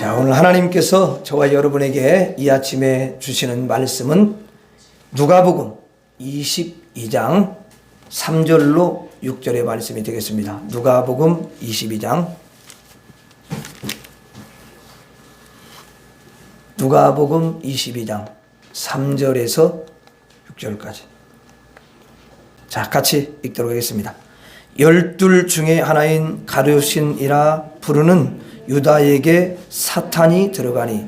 자, 오늘 하나님께서 저와 여러분에게 이 아침에 주시는 말씀은 누가복음 22장 3절로 6절의 말씀이 되겠습니다. 누가복음 22장 3절에서 6절까지. 자, 같이 읽도록 하겠습니다. 12 중에 하나인 가룟이라 부르는 유다에게 사탄이 들어가니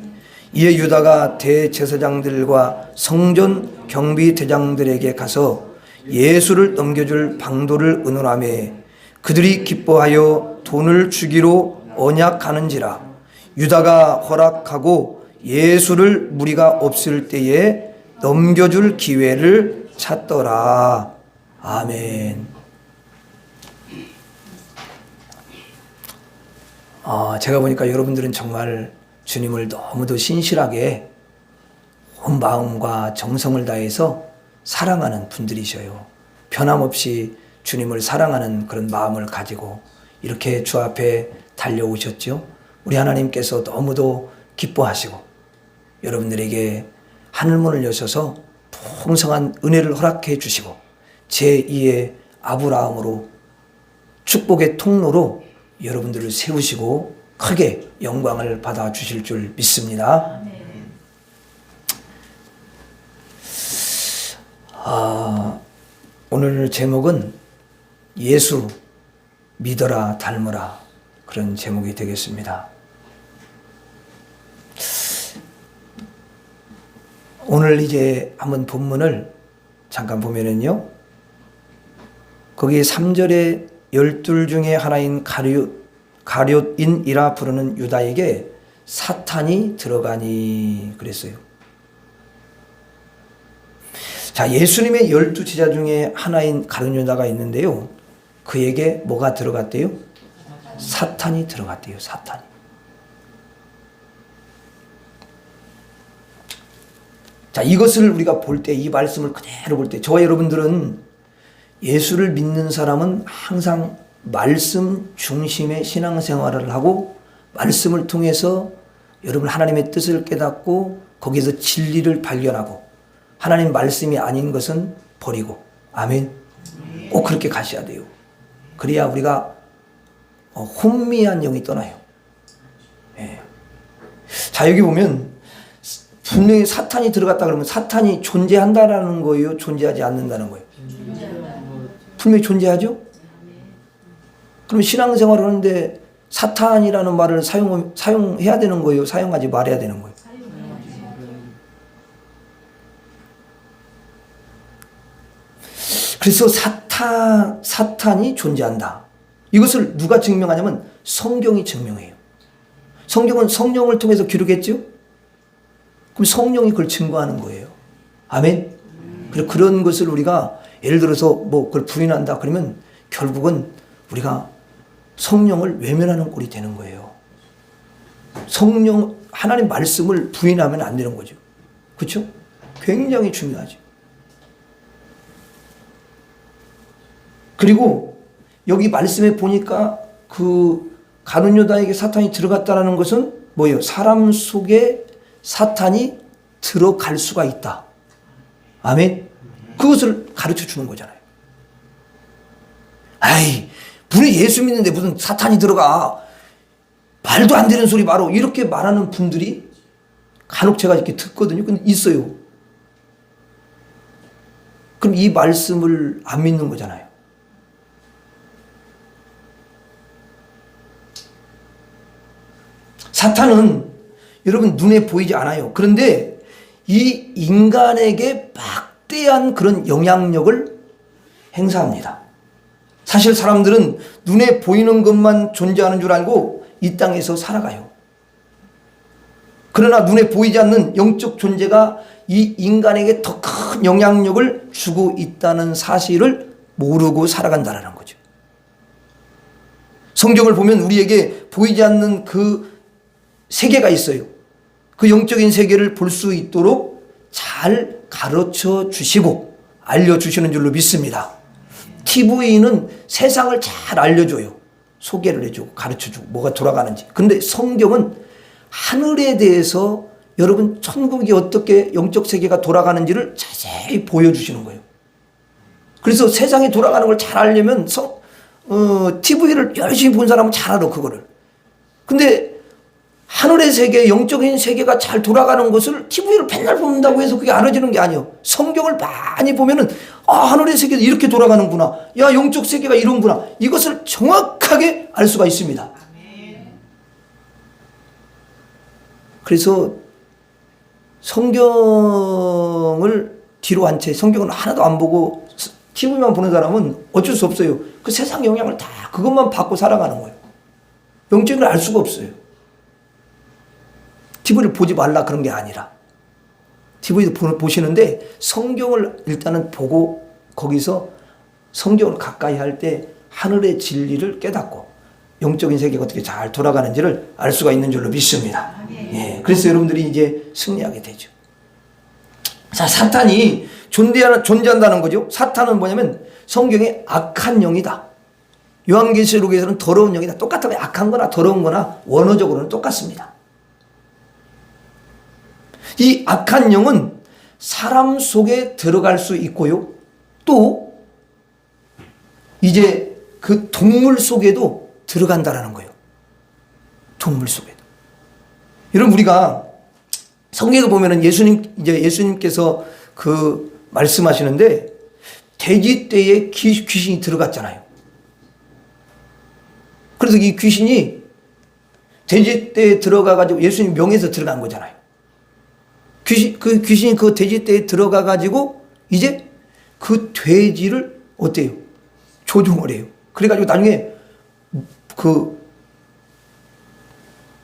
이에 유다가 대제사장들과 성전 경비대장들에게 가서 예수를 넘겨줄 방도를 의논하매 그들이 기뻐하여 돈을 주기로 언약하는지라. 유다가 허락하고 예수를 무리가 없을 때에 넘겨줄 기회를 찾더라. 아멘. 제가 보니까 여러분들은 정말 주님을 너무도 신실하게 온 마음과 정성을 다해서 사랑하는 분들이셔요. 변함없이 주님을 사랑하는 그런 마음을 가지고 이렇게 주 앞에 달려오셨죠. 우리 하나님께서 너무도 기뻐하시고 여러분들에게 하늘문을 여셔서 풍성한 은혜를 허락해 주시고 제2의 아브라함으로 축복의 통로로 여러분들을 세우시고 크게 영광을 받아 주실 줄 믿습니다. 오늘 제목은 예수 믿어라 닮으라, 그런 제목이 되겠습니다. 오늘 이제 한번 본문을 잠깐 보면은요, 거기 3절에 12 중에 하나인 가룟인이라 부르는 유다에게 사탄이 들어가니 그랬어요. 자, 예수님의 12 제자 중에 하나인 가룟유다가 있는데요, 그에게 뭐가 들어갔대요? 사탄이 들어갔대요. 사탄이. 자, 이것을 우리가 볼 때, 이 말씀을 그대로 볼 때, 저와 여러분들은 예수를 믿는 사람은 항상 말씀 중심의 신앙생활을 하고 말씀을 통해서 여러분 하나님의 뜻을 깨닫고 거기에서 진리를 발견하고 하나님 말씀이 아닌 것은 버리고, 아멘. 꼭 그렇게 가셔야 돼요. 그래야 우리가 혼미한 영이 떠나요. 예. 자, 여기 보면 분명히 사탄이 들어갔다 그러면 사탄이 존재한다라는 거예요? 존재하지 않는다는 거예요? 분명히 존재하죠? 그럼 신앙생활을 하는데 사탄이라는 말을 사용해야 되는 거예요? 사용하지 말아야 되는 거예요? 그래서 사탄이 존재한다. 이것을 누가 증명하냐면 성경이 증명해요. 성경은 성령을 통해서 기록했죠? 그럼 성령이 그걸 증거하는 거예요. 아멘? 그리고 그런 것을 우리가 예를 들어서 그걸 부인한다 그러면 결국은 우리가 성령을 외면하는 꼴이 되는 거예요. 하나님 말씀을 부인하면 안 되는 거죠. 그렇죠? 굉장히 중요하죠. 그리고 여기 말씀에 보니까 그 가룟유다에게 사탄이 들어갔다는 것은 뭐예요? 사람 속에 사탄이 들어갈 수가 있다. 아멘? 그것을 가르쳐 주는 거잖아요. 아이, 분이 예수 믿는데 무슨 사탄이 들어가. 말도 안 되는 소리 바로 이렇게 말하는 분들이 간혹 제가 이렇게 듣거든요. 근데 있어요. 그럼 이 말씀을 안 믿는 거잖아요. 사탄은 여러분 눈에 보이지 않아요. 그런데 이 인간에게 막대한 그런 영향력을 행사합니다. 사실 사람들은 눈에 보이는 것만 존재하는 줄 알고 이 땅에서 살아가요. 그러나 눈에 보이지 않는 영적 존재가 이 인간에게 더 큰 영향력을 주고 있다는 사실을 모르고 살아간다는 거죠. 성경을 보면 우리에게 보이지 않는 그 세계가 있어요. 그 영적인 세계를 볼 수 있도록 잘 가르쳐 주시고 알려주시는 줄로 믿습니다. TV는 세상을 잘 알려줘요. 소개를 해주고 가르쳐주고 뭐가 돌아가는지. 근데 성경은 하늘에 대해서 여러분 천국이 어떻게 영적 세계가 돌아가는지를 자세히 보여주시는 거예요. 그래서 세상이 돌아가는 걸 잘 알려면 TV를 열심히 본 사람은 잘 알아 그거를. 근데 하늘의 세계, 영적인 세계가 잘 돌아가는 것을 TV를 맨날 본다고 해서 그게 알아지는 게 아니에요. 성경을 많이 보면은 하늘의 세계도 이렇게 돌아가는구나. 야, 영적 세계가 이런구나. 이것을 정확하게 알 수가 있습니다. 그래서 성경을 뒤로 한 채, 성경을 하나도 안 보고 TV만 보는 사람은 어쩔 수 없어요. 그 세상 영향을 다 그것만 받고 살아가는 거예요. 영적인 걸 알 수가 없어요. TV를 보지 말라 그런 게 아니라 TV도 보시는데 성경을 일단은 보고 거기서 성경을 가까이 할 때 하늘의 진리를 깨닫고 영적인 세계가 어떻게 잘 돌아가는지를 알 수가 있는 줄로 믿습니다. 예, 그래서 여러분들이 이제 승리하게 되죠. 자, 사탄이 존재한다는 거죠. 사탄은 뭐냐면 성경에 악한 영이다. 요한계시록에서는 더러운 영이다. 똑같아요. 악한 거나 더러운 거나 원어적으로는 똑같습니다. 이 악한 영은 사람 속에 들어갈 수 있고요. 또 이제 그 동물 속에도 들어간다라는 거예요. 동물 속에도. 여러분 우리가 성경에 보면은 예수님께서 그 말씀하시는데 돼지떼에 귀신이 들어갔잖아요. 그래서 이 귀신이 돼지떼에 들어가가지고 예수님 명에서 들어간 거잖아요. 그 귀신이 그 돼지떼에 들어가가지고 이제 그 돼지를 어때요? 조종을 해요. 그래가지고 나중에 그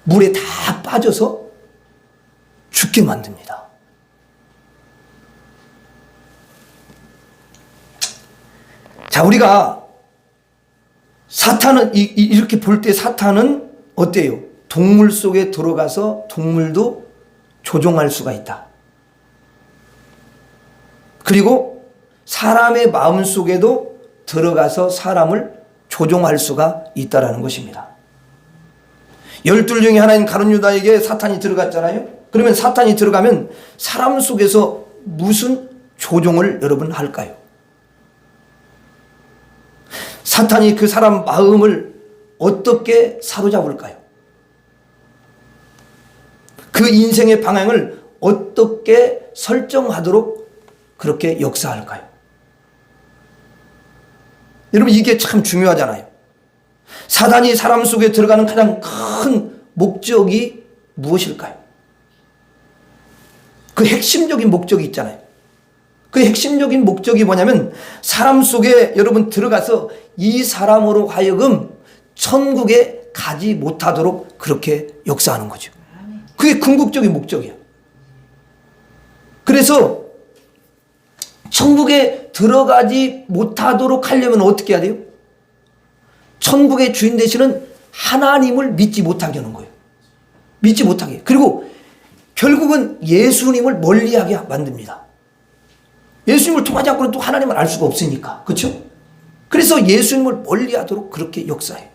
물에 다 빠져서 죽게 만듭니다. 자, 우리가 사탄은 이렇게 볼 때 사탄은 어때요? 동물 속에 들어가서 동물도 조종할 수가 있다. 그리고 사람의 마음 속에도 들어가서 사람을 조종할 수가 있다라는 것입니다. 12 중에 하나인 가룟 유다에게 사탄이 들어갔잖아요. 그러면 사탄이 들어가면 사람 속에서 무슨 조종을 여러분 할까요? 사탄이 그 사람 마음을 어떻게 사로잡을까요? 그 인생의 방향을 어떻게 설정하도록 그렇게 역사할까요? 여러분 이게 참 중요하잖아요. 사단이 사람 속에 들어가는 가장 큰 목적이 무엇일까요? 그 핵심적인 목적이 있잖아요. 그 핵심적인 목적이 뭐냐면 사람 속에 여러분 들어가서 이 사람으로 하여금 천국에 가지 못하도록 그렇게 역사하는 거죠. 그게 궁극적인 목적이야. 그래서 천국에 들어가지 못하도록 하려면 어떻게 해야 돼요? 천국의 주인 되시는 하나님을 믿지 못하게 하는 거예요. 믿지 못하게. 그리고 결국은 예수님을 멀리하게 만듭니다. 예수님을 통하지 않고는 또 하나님을 알 수가 없으니까. 그렇죠? 그래서 예수님을 멀리하도록 그렇게 역사해요.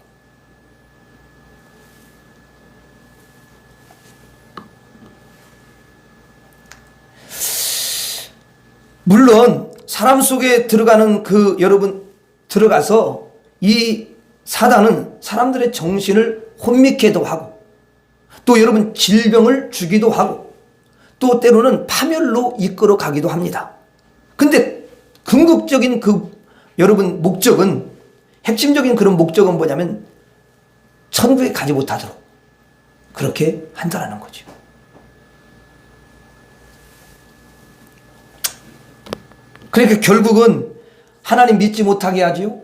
물론 사람 속에 들어가는 그 여러분 들어가서 이 사단은 사람들의 정신을 혼미케도 하고 또 여러분 질병을 주기도 하고 또 때로는 파멸로 이끌어 가기도 합니다. 근데 궁극적인 그 여러분 목적은 핵심적인 그런 목적은 뭐냐면 천국에 가지 못하도록 그렇게 한다라는 거죠. 그러니까 결국은 하나님 믿지 못하게 하지요.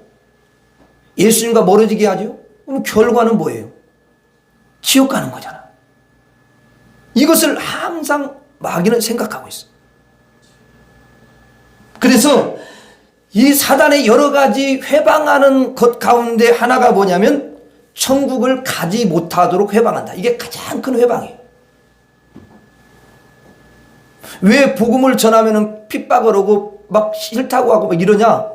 예수님과 멀어지게 하지요. 그럼 결과는 뭐예요? 지옥 가는 거잖아. 이것을 항상 마귀는 생각하고 있어. 그래서 이 사단의 여러 가지 회방하는 것 가운데 하나가 뭐냐면 천국을 가지 못하도록 회방한다. 이게 가장 큰 회방이에요. 왜 복음을 전하면 핍박을 하고 막 싫다고 하고 막 이러냐?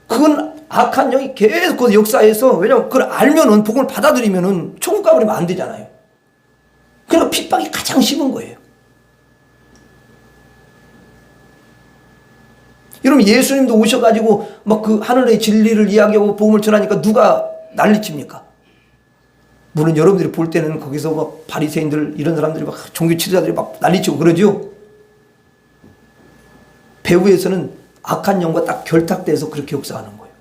그건 악한 영이 계속 그 역사에서, 왜냐면 그걸 알면은 복음을 받아들이면은 천국 가버리면 안 되잖아요. 그러니까 핍박이 가장 심한 거예요. 여러분, 예수님도 오셔가지고 막 그 하늘의 진리를 이야기하고 복음을 전하니까 누가 난리칩니까? 물론 여러분들이 볼 때는 거기서 막 바리새인들 이런 사람들이 막 종교 지도자들이 막 난리치고 그러죠. 배후에서는 악한 영과 딱 결탁돼서 그렇게 역사하는 거예요.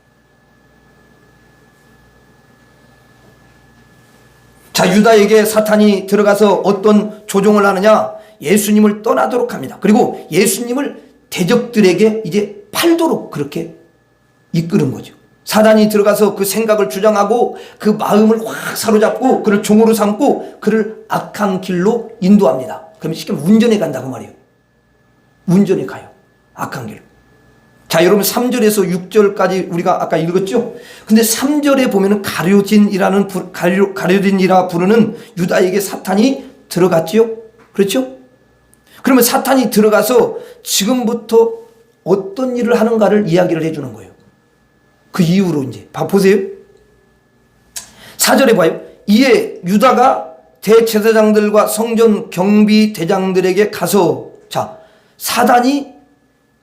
자, 유다에게 사탄이 들어가서 어떤 조종을 하느냐? 예수님을 떠나도록 합니다. 그리고 예수님을 대적들에게 이제 팔도록 그렇게 이끄는 거죠. 사단이 들어가서 그 생각을 주장하고 그 마음을 확 사로잡고 그를 종으로 삼고 그를 악한 길로 인도합니다. 그러면 쉽게 운전해 간다고 말이에요. 운전해 가요. 악한 길로. 자, 여러분 3절에서 6절까지 우리가 아까 읽었죠? 근데 3절에 보면은 가룟이라 부르는 유다에게 사탄이 들어갔지요? 그렇죠? 그러면 사탄이 들어가서 지금부터 어떤 일을 하는가를 이야기를 해주는 거예요. 그 이후로 이제 보세요. 4절에 봐요. 이에 유다가 대제사장들과 성전 경비 대장들에게 가서, 자, 사단이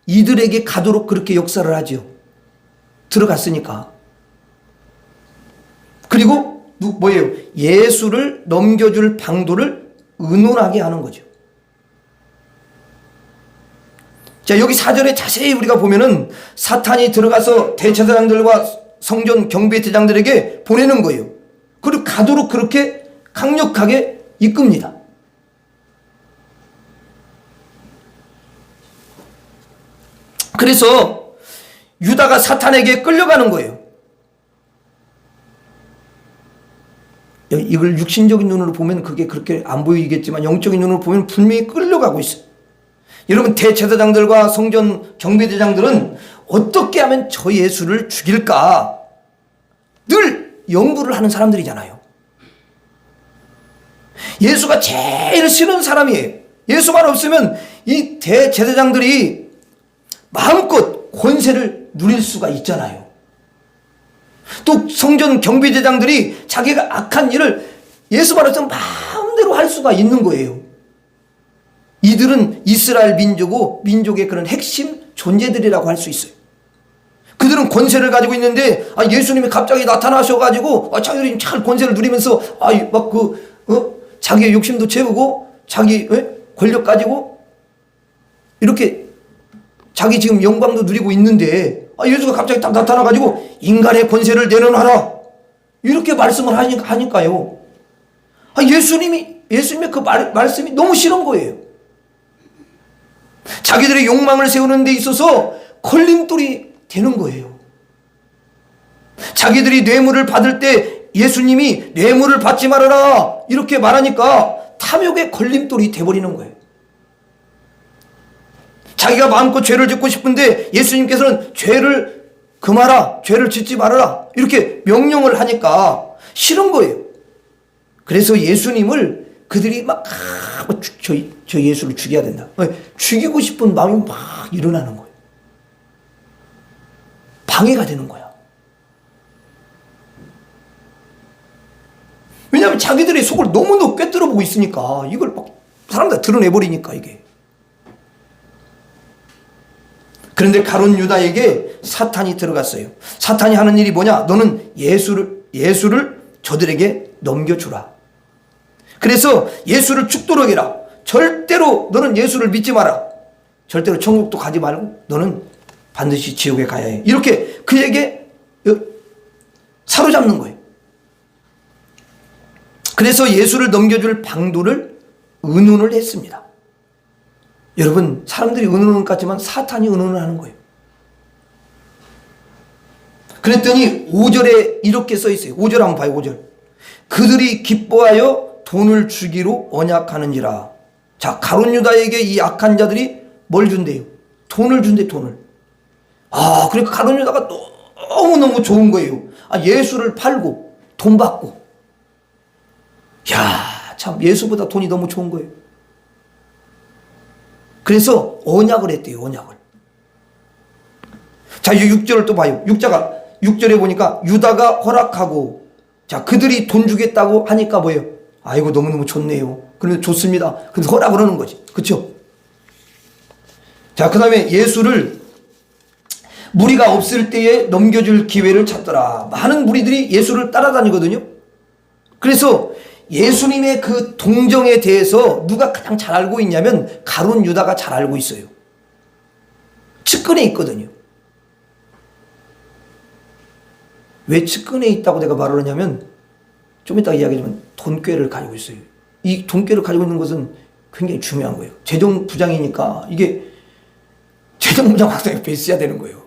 이들에게 가도록 그렇게 역사를 하죠. 들어갔으니까. 그리고 뭐예요? 예수를 넘겨줄 방도를 의논하게 하는 거죠. 자, 여기 4절에 자세히 우리가 보면은 사탄이 들어가서 대제사장들과 성전 경비대장들에게 보내는 거예요. 그리고 가도록 그렇게 강력하게 이끕니다. 그래서 유다가 사탄에게 끌려가는 거예요. 이걸 육신적인 눈으로 보면 그게 그렇게 안 보이겠지만 영적인 눈으로 보면 분명히 끌려가고 있어요. 여러분, 대제사장들과 성전 경비대장들은 어떻게 하면 저 예수를 죽일까 늘 연구를 하는 사람들이잖아요. 예수가 제일 싫은 사람이에요. 예수만 없으면 이 대제사장들이 마음껏 권세를 누릴 수가 있잖아요. 또 성전 경비대장들이 자기가 악한 일을 예수만 없으면 마음대로 할 수가 있는 거예요. 이들은 이스라엘 민족이고 민족의 그런 핵심 존재들이라고 할 수 있어요. 그들은 권세를 가지고 있는데 예수님이 갑자기 나타나셔가지고 자기들이 잘 권세를 누리면서 자기의 욕심도 채우고 자기 권력 가지고 이렇게 자기 지금 영광도 누리고 있는데 예수가 갑자기 딱 나타나가지고 인간의 권세를 내려놔라 이렇게 말씀을 하니까요. 예수님의 그 말씀이 너무 싫은 거예요. 자기들의 욕망을 세우는 데 있어서 걸림돌이 되는 거예요. 자기들이 뇌물을 받을 때 예수님이 뇌물을 받지 말아라 이렇게 말하니까 탐욕의 걸림돌이 돼버리는 거예요. 자기가 마음껏 죄를 짓고 싶은데 예수님께서는 죄를 금하라, 죄를 짓지 말아라 이렇게 명령을 하니까 싫은 거예요. 그래서 예수님을 그들이 저 예수를 죽여야 된다. 죽이고 싶은 마음이 막 일어나는 거예요. 방해가 되는 거야. 왜냐하면 자기들의 속을 너무너무 꿰뚫어 보고 있으니까 이걸 막 사람들 드러내버리니까 이게. 그런데 가룟 유다에게 사탄이 들어갔어요. 사탄이 하는 일이 뭐냐? 너는 예수를 저들에게 넘겨주라. 그래서 예수를 죽도록 해라. 절대로 너는 예수를 믿지 마라. 절대로 천국도 가지 말고 너는 반드시 지옥에 가야 해. 이렇게 그에게 사로잡는 거예요. 그래서 예수를 넘겨줄 방도를 의논을 했습니다. 여러분, 사람들이 의논은 같지만 사탄이 의논을 하는 거예요. 그랬더니 5절에 이렇게 써 있어요. 5절 한번 봐요. 5절. 그들이 기뻐하여 돈을 주기로 언약하는지라. 자, 가룟 유다에게 이 악한 자들이 뭘 준대요? 돈을 준대, 돈을. 그러니까 가룟 유다가 너무너무 좋은 거예요. 예수를 팔고 돈 받고. 참 예수보다 돈이 너무 좋은 거예요. 그래서 언약을 했대요, 언약을. 자, 6절을 또 봐요. 6절에 보니까 유다가 허락하고, 자, 그들이 돈 주겠다고 하니까 뭐예요? 아이고 너무너무 좋네요. 그러면 좋습니다. 그래서 허락을 하는 거지. 그렇죠? 자, 그 다음에 예수를 무리가 없을 때에 넘겨줄 기회를 찾더라. 많은 무리들이 예수를 따라다니거든요. 그래서 예수님의 그 동정에 대해서 누가 가장 잘 알고 있냐면 가룟 유다가 잘 알고 있어요. 측근에 있거든요. 왜 측근에 있다고 내가 말을 하냐면 좀 이따 이야기하지만 돈꾀를 가지고 있어요. 이 돈꾀를 가지고 있는 것은 굉장히 중요한 거예요. 재정부장이니까 이게 재정부장 항상 옆에 있어야 되는 거예요.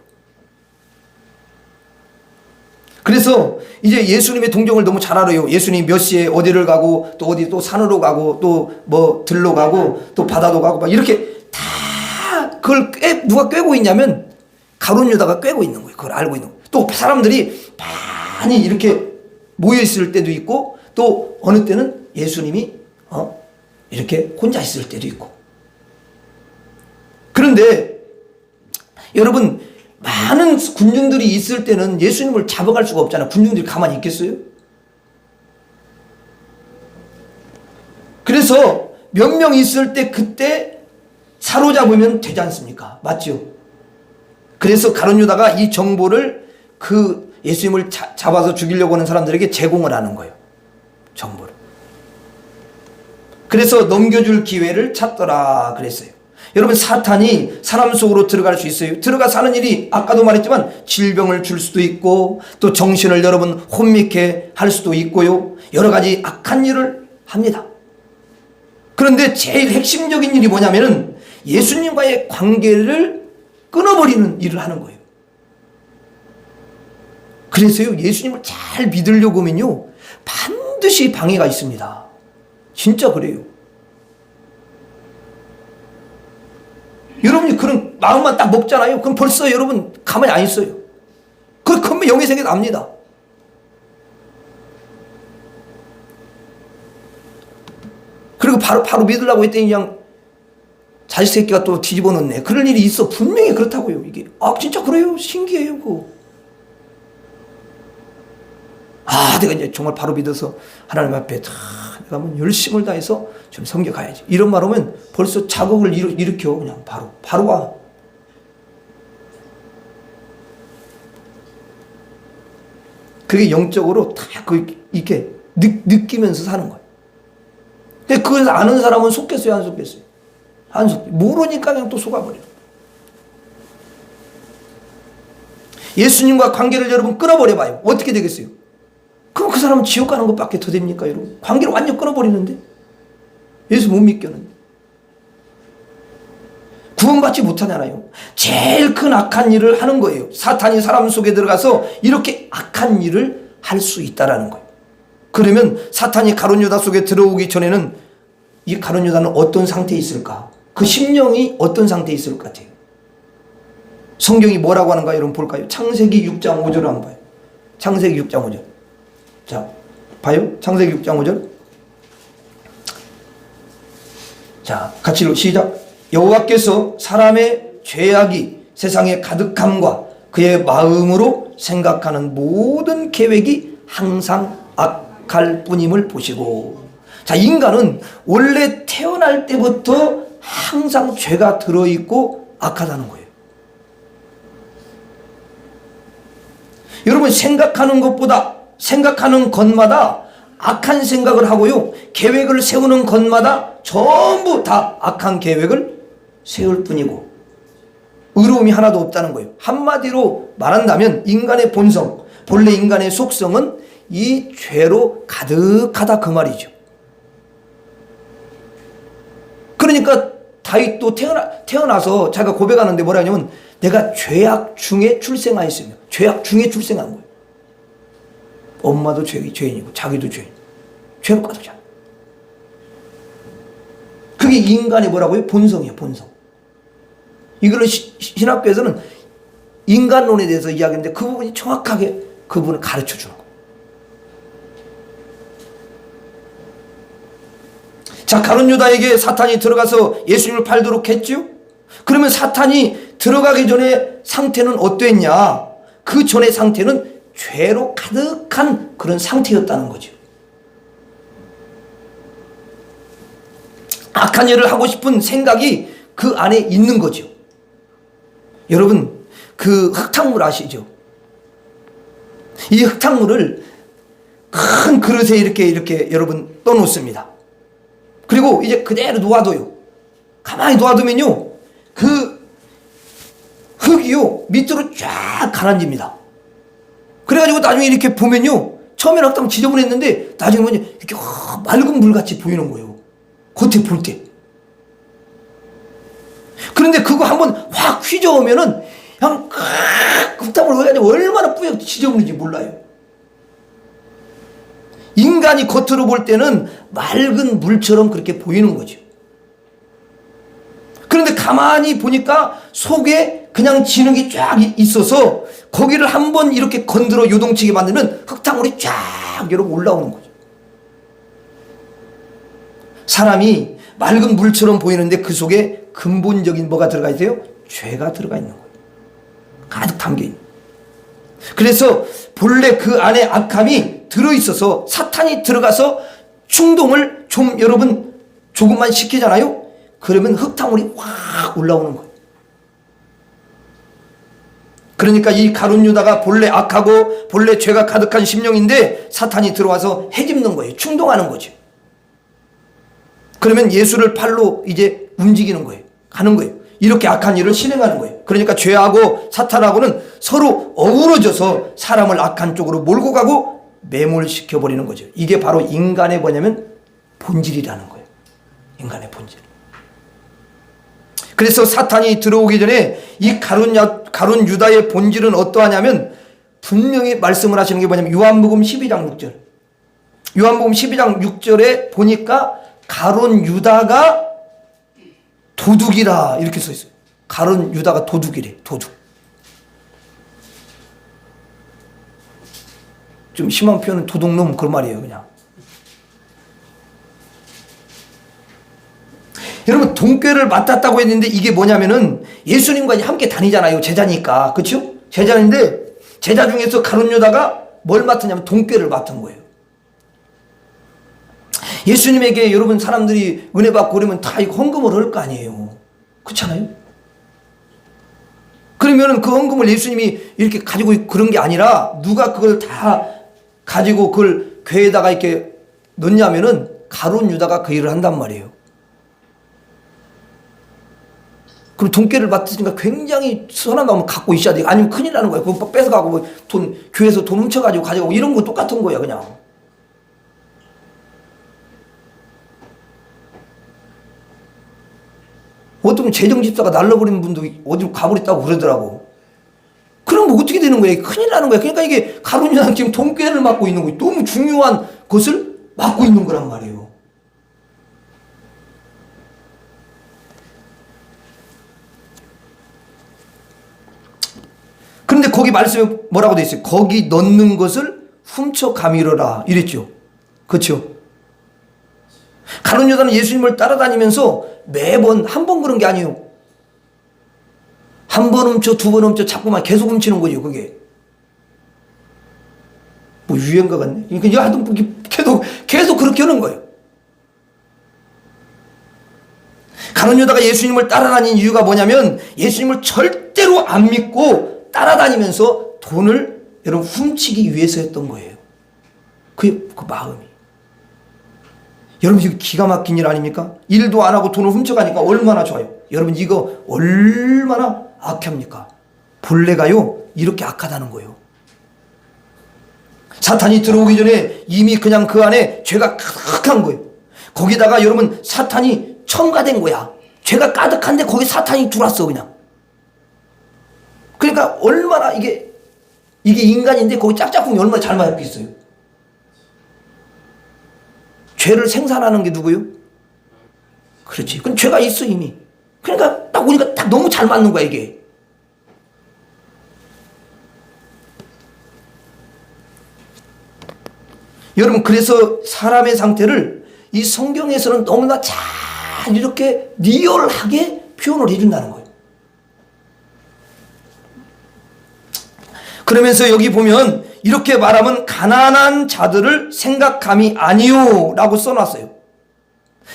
그래서 이제 예수님의 동정을 너무 잘 알아요. 예수님 몇 시에 어디를 가고 또 어디 또 산으로 가고 또 뭐 들로 가고 또 바다도 가고 막 이렇게 다 그걸 누가 꿰고 있냐면 가룟 유다가 꿰고 있는 거예요. 그걸 알고 있는 거예요. 또 사람들이 많이 이렇게 모여 있을 때도 있고 또 어느 때는 예수님이 이렇게 혼자 있을 때도 있고. 그런데 여러분 많은 군중들이 있을 때는 예수님을 잡아갈 수가 없잖아요. 군중들이 가만히 있겠어요? 그래서 몇 명 있을 때 그때 사로잡으면 되지 않습니까? 맞죠? 그래서 가룟 유다가 이 정보를 그 예수님을 잡아서 죽이려고 하는 사람들에게 제공을 하는 거예요. 정보를. 그래서 넘겨줄 기회를 찾더라 그랬어요. 여러분 사탄이 사람 속으로 들어갈 수 있어요. 들어가서 하는 일이 아까도 말했지만 질병을 줄 수도 있고 또 정신을 여러분 혼미케 할 수도 있고요. 여러 가지 악한 일을 합니다. 그런데 제일 핵심적인 일이 뭐냐면은 예수님과의 관계를 끊어버리는 일을 하는 거예요. 그래서요 예수님을 잘 믿으려고 하면요 반드시 방해가 있습니다. 진짜 그래요. 여러분이 그런 마음만 딱 먹잖아요. 그럼 벌써 여러분 가만히 안 있어요. 그러면 영의 세계 납니다. 그리고 바로 믿으려고 했더니 그냥 자식 새끼가 또 뒤집어 놓네. 그럴 일이 있어. 분명히 그렇다고요. 이게 진짜 그래요. 신기해요. 그거. 내가 이제 정말 바로 믿어서 하나님 앞에 다 내가 한번 열심을 다해서 좀 섬겨가야지. 이런 말 하면 벌써 자극을 일으켜. 그냥 바로 와. 그게 영적으로 다 이렇게 느끼면서 사는 거예요. 근데 그걸 아는 사람은 속겠어요? 안 속겠어요? 안 속. 모르니까 그냥 또 속아버려요. 예수님과 관계를 여러분 끊어버려봐요. 어떻게 되겠어요? 그럼 그 사람은 지옥 가는 것밖에 더 됩니까, 여러분? 관계를 완전 끊어버리는데? 예수 못 믿겠는데? 구원받지 못하잖아요. 제일 큰 악한 일을 하는 거예요. 사탄이 사람 속에 들어가서 이렇게 악한 일을 할 수 있다라는 거예요. 그러면 사탄이 가룟 유다 속에 들어오기 전에는 이 가룟 유다는 어떤 상태에 있을까? 그 심령이 어떤 상태에 있을 것 같아요? 성경이 뭐라고 하는가 여러분 볼까요? 창세기 6장 5절을 한번 봐요. 창세기 6장 5절. 자, 봐요. 창세기 6장 5절. 자, 같이 읽어. 시작. 여호와께서 사람의 죄악이 세상에 가득함과 그의 마음으로 생각하는 모든 계획이 항상 악할 뿐임을 보시고. 자, 인간은 원래 태어날 때부터 항상 죄가 들어있고 악하다는 거예요. 여러분 생각하는 것마다 악한 생각을 하고요. 계획을 세우는 것마다 전부 다 악한 계획을 세울 뿐이고 의로움이 하나도 없다는 거예요. 한마디로 말한다면 인간의 본성, 본래 인간의 속성은 이 죄로 가득하다 그 말이죠. 그러니까 다윗도 태어나서 자기가 고백하는데 뭐라 하냐면 내가 죄악 중에 출생하였으며 죄악 중에 출생한 거예요. 엄마도 죄인이고 자기도 죄인. 죄로 가득잖아. 그게 인간의 뭐라고요? 본성이에요. 본성. 이걸 신학교에서는 인간론에 대해서 이야기하는데 그 부분이 정확하게 그 부분을 가르쳐 주는 거예요. 자, 가룟 유다에게 사탄이 들어가서 예수님을 팔도록 했죠? 그러면 사탄이 들어가기 전에 상태는 어땠냐? 그 전의 상태는 죄로 가득한 그런 상태였다는 거죠. 악한 일을 하고 싶은 생각이 그 안에 있는 거죠. 여러분, 그 흙탕물 아시죠? 이 흙탕물을 큰 그릇에 이렇게 여러분 떠놓습니다. 그리고 이제 그대로 놓아둬요. 가만히 놓아두면요, 그 흙이요 밑으로 쫙 가라앉습니다. 그래가지고 나중에 이렇게 보면요, 처음에는 흙탕 지저분했는데 나중에 보면 이렇게 맑은 물같이 보이는 거예요. 겉에 볼 때. 그런데 그거 한번 확 휘저으면은 그냥 흙탕물 얼마나 뿌옇 지저분한지 몰라요. 인간이 겉으로 볼 때는 맑은 물처럼 그렇게 보이는 거죠. 그런데 가만히 보니까 속에 그냥 진흙이 쫙 있어서 거기를 한번 이렇게 건드려 요동치게 만들면 흙탕물이 쫙 여러분 올라오는 거죠. 사람이 맑은 물처럼 보이는데 그 속에 근본적인 뭐가 들어가 있어요? 죄가 들어가 있는 거예요. 가득 담겨 있는. 그래서 본래 그 안에 악함이 들어있어서 사탄이 들어가서 충동을 좀 여러분 조금만 시키잖아요. 그러면 흙탕물이 확 올라오는 거예요. 그러니까 이 가룟 유다가 본래 악하고 본래 죄가 가득한 심령인데 사탄이 들어와서 해집는 거예요. 충동하는 거죠. 그러면 예수를 팔로 이제 움직이는 거예요. 가는 거예요. 이렇게 악한 일을 실행하는 거예요. 그러니까 죄하고 사탄하고는 서로 어우러져서 사람을 악한 쪽으로 몰고 가고 매몰시켜버리는 거죠. 이게 바로 인간의 뭐냐면 본질이라는 거예요. 인간의 본질. 그래서 사탄이 들어오기 전에 이 가룟 유다의 본질은 어떠하냐면 분명히 말씀을 하시는 게 뭐냐면 요한복음 12장 6절. 요한복음 12장 6절에 보니까 가룟 유다가 도둑이라 이렇게 써 있어요. 가룟 유다가 도둑이래. 도둑. 좀 심한 표현은 도둑놈 그런 말이에요. 그냥. 여러분 돈꾀를 맡았다고 했는데 이게 뭐냐면은 예수님과 함께 다니잖아요. 제자니까. 그렇죠? 제자인데 제자 중에서 가룟 유다가 뭘 맡았냐면 돈꾀를 맡은 거예요. 예수님에게 여러분 사람들이 은혜 받고 그러면 다 이거 헌금을 할 거 아니에요. 그렇잖아요? 그러면은 그 헌금을 예수님이 이렇게 가지고 그런 게 아니라 누가 그걸 다 가지고 그걸 궤에다가 이렇게 넣냐면은 가룟 유다가 그 일을 한단 말이에요. 그럼 돈깨를 받으니까 굉장히 선한 마음을 갖고 있어야 돼. 아니면 큰일 나는 거예요. 그거 뺏어가고 뭐 교회에서 돈 훔쳐가지고 가져가고 이런 거 똑같은 거예요. 그냥. 어떤 재정집사가 날려버리는 분도 어디로 가버렸다고 그러더라고. 그럼 어떻게 되는 거예요? 큰일 나는 거예요. 그러니까 이게 가룟 유다는 지금 돈깨를 맡고 있는 거예요. 너무 중요한 것을 맡고 있는 거란 말이에요. 그런데 거기 말씀에 뭐라고 돼 있어요? 거기 넣는 것을 훔쳐 가미러라 이랬죠. 그렇죠? 가룟 유다는 예수님을 따라다니면서 매번 한 번 그런 게 아니에요. 한 번 훔쳐 두 번 훔쳐 자꾸만 계속 훔치는 거죠. 그게 뭐 유행가 같네. 그러니까 하여튼 계속 그렇게 하는 거예요. 가룟 유다가 예수님을 따라다닌 이유가 뭐냐면 예수님을 절대로 안 믿고 따라다니면서 돈을 여러분 훔치기 위해서였던 거예요. 그 마음이. 여러분 이거 기가 막힌 일 아닙니까? 일도 안 하고 돈을 훔쳐가니까 얼마나 좋아요. 여러분 이거 얼마나 악합니까? 본래가요 이렇게 악하다는 거예요. 사탄이 들어오기 전에 이미 그냥 그 안에 죄가 가득한 거예요. 거기다가 여러분 사탄이 첨가된 거야. 죄가 가득한데 거기 사탄이 들어왔어 그냥. 그러니까 얼마나 이게 인간인데 거기 짝짝꿍이 얼마나 잘 맞겠어요. 죄를 생산하는 게 누구요? 그렇지. 그럼 죄가 있어 이미. 그러니까 딱 오니까 딱 너무 잘 맞는 거야 이게. 여러분 그래서 사람의 상태를 이 성경에서는 너무나 잘 이렇게 리얼하게 표현을 해준다는 거예요. 그러면서 여기 보면 이렇게 말하면 가난한 자들을 생각함이 아니요 라고 써놨어요.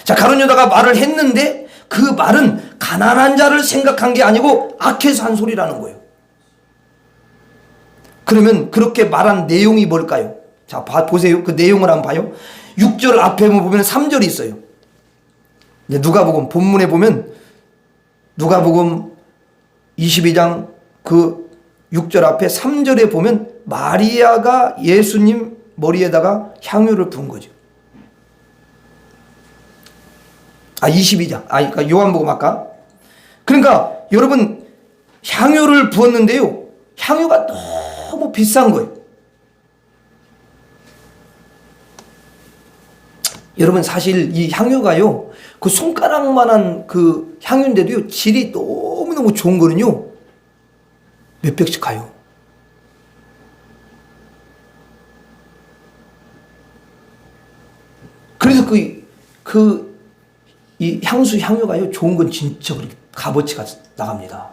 자, 가룟 유다가 말을 했는데 그 말은 가난한 자를 생각한 게 아니고 악해서 한 소리라는 거예요. 그러면 그렇게 말한 내용이 뭘까요? 자, 보세요. 그 내용을 한번 봐요. 6절 앞에 보면 3절이 있어요. 누가복음 본문에 보면 누가복음 22장 그 6절 앞에 3절에 보면 마리아가 예수님 머리에다가 향유를 부은 거죠. 22장. 그러니까 요한복음 아까. 그러니까 여러분 향유를 부었는데요. 향유가 너무 비싼 거예요. 여러분 사실 이 향유가요. 그 손가락만한 그 향유인데도요. 질이 너무너무 좋은 거는요. 몇백씩 가요. 그래서 이 향유가요. 좋은 건 진짜 그렇게 값어치가 나갑니다.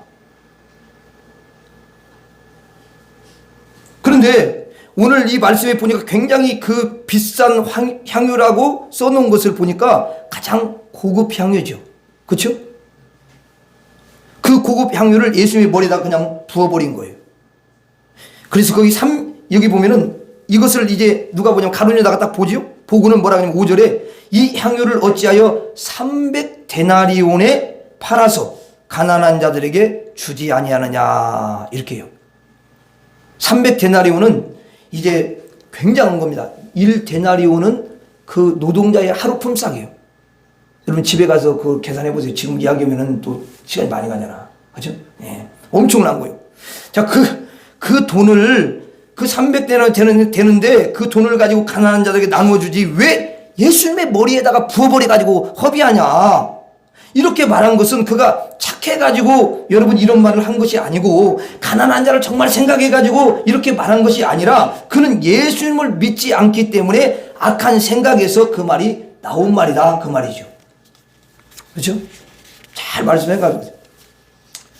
그런데 오늘 이 말씀에 보니까 굉장히 그 비싼 향유라고 써놓은 것을 보니까 가장 고급 향유죠. 그렇죠? 그 고급 향유를 예수님의 머리에다 그냥 부어버린 거예요. 그래서 여기 보면은 이것을 이제 누가 보냐면 가룟유다가 딱 보지요? 보고는 뭐라 하냐면 5절에 이 향유를 어찌하여 300데나리온에 팔아서 가난한 자들에게 주지 아니하느냐 이렇게 해요. 300데나리온은 이제 굉장한 겁니다. 1데나리온은 그 노동자의 하루 품삯이에요. 여러분 집에 가서 그 계산해 보세요. 지금 이야기하면은 또 시간이 많이 가잖아. 그죠? 예. 엄청난 거예요. 자, 그 돈을 그 300데나리온 되는데 그 돈을 가지고 가난한 자들에게 나눠주지 왜 예수님의 머리에다가 부어버려가지고 허비하냐. 이렇게 말한 것은 그가 착해가지고 여러분 이런 말을 한 것이 아니고 가난한 자를 정말 생각해가지고 이렇게 말한 것이 아니라 그는 예수님을 믿지 않기 때문에 악한 생각에서 그 말이 나온 말이다 그 말이죠. 그렇죠? 잘 말씀해가지고.